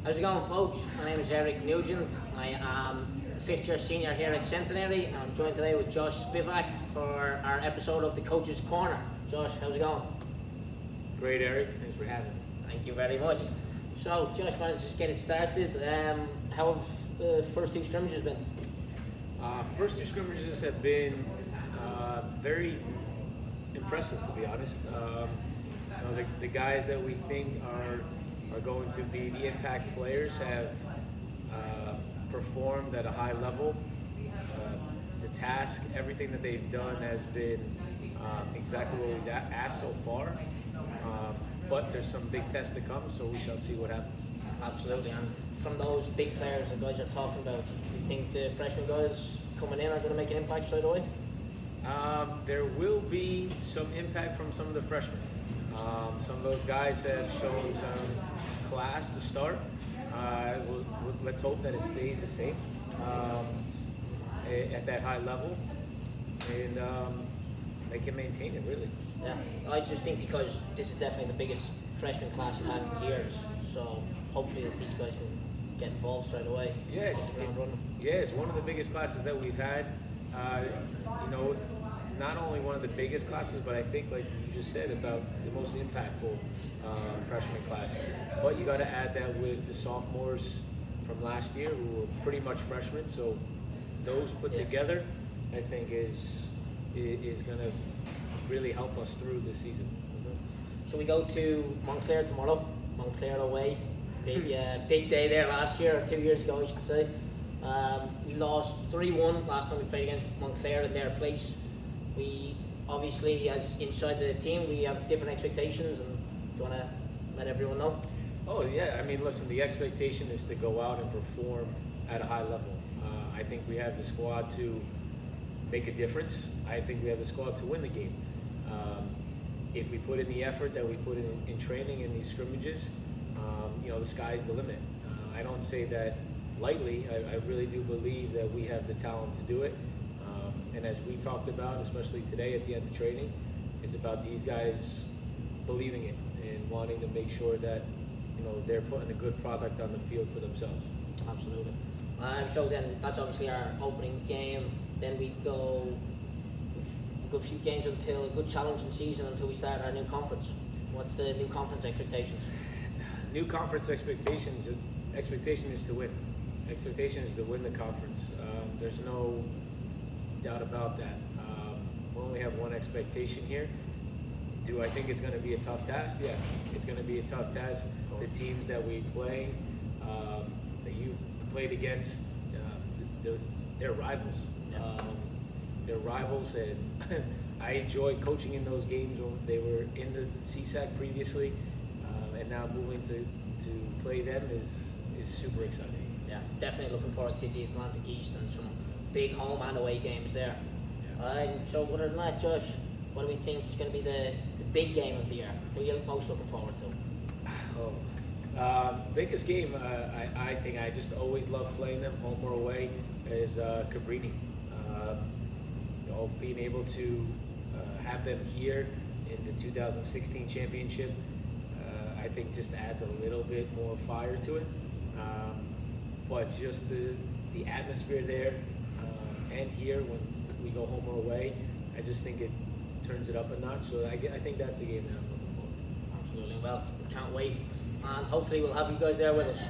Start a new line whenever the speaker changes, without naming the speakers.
How's it going, folks? My name is Eric Nugent. I am a fifth-year senior here at Centenary, and I'm joined today with Josh Spivack for our episode of the Coach's Corner. Josh, how's it going?
Great, Eric. Thanks for having me.
Thank you very much. So, Josh, why don't you just get it started? How have the first two scrimmages been?
First two scrimmages have been very impressive, to be honest. The guys that we think are going to be the impact players have performed at a high level. To task, everything that they've done has been exactly what we've asked so far. But there's some big tests to come, so we shall see what happens.
Absolutely, and from those big players the guys are talking about, do you think the freshman guys coming in are going to make an impact straight away?
There will be some impact from some of the freshmen. Some of those guys have shown some class to start. Let's hope that it stays the same at that high level, and they can maintain it, really.
Yeah, I just think because this is definitely the biggest freshman class you've had in years, so hopefully that these guys can get involved straight away.
Yeah, it's one of the biggest classes that we've had. Not only one of the biggest classes, but I think, like you just said, about the most impactful freshman class. But you got to add that with the sophomores from last year, who were pretty much freshmen. So those put together, I think, is going to really help us through this season.
So we go to Montclair tomorrow. Montclair away, big day there last year, or 2 years ago, I should say. We lost 3-1 last time we played against Montclair in their place. We obviously, as inside the team, we have different expectations, and do you want to let everyone know?
Oh yeah, I mean, listen, the expectation is to go out and perform at a high level. I think we have the squad to make a difference. I think we have the squad to win the game. If we put in the effort that we put in training in these scrimmages, the sky's the limit. I don't say that lightly. I really do believe that we have the talent to do it. And as we talked about, especially today at the end of training, it's about these guys believing it and wanting to make sure that they're putting a good product on the field for themselves.
Absolutely. So then that's obviously our opening game. Then we go a few games until a good challenging season until we start our new conference. What's the new conference expectations?
New conference expectation is to win. Expectation is to win the conference. There's no doubt about that. We only have one expectation here. Do I think it's going to be a tough task? Yeah, it's going to be a tough task. The teams that we play, that you've played against, they're rivals.
Yeah.
They're rivals, and I enjoyed coaching in those games when they were in the CSAC previously, and now moving to play them is super exciting.
Yeah, definitely looking forward to the Atlantic East and some big home and away games there.
Yeah.
So other than that, Josh, what do we think is going to be the big game of the year? What are you most looking forward to?
Biggest game, I think I just always love playing them, home or away, is Cabrini. Being able to have them here in the 2016 championship, I think just adds a little bit more fire to it. But just the atmosphere there and here when we go home or away, I just think it turns it up a notch. So I think that's the game that I'm looking forward to.
Absolutely. Well, we can't wait, and hopefully we'll have you guys there with us.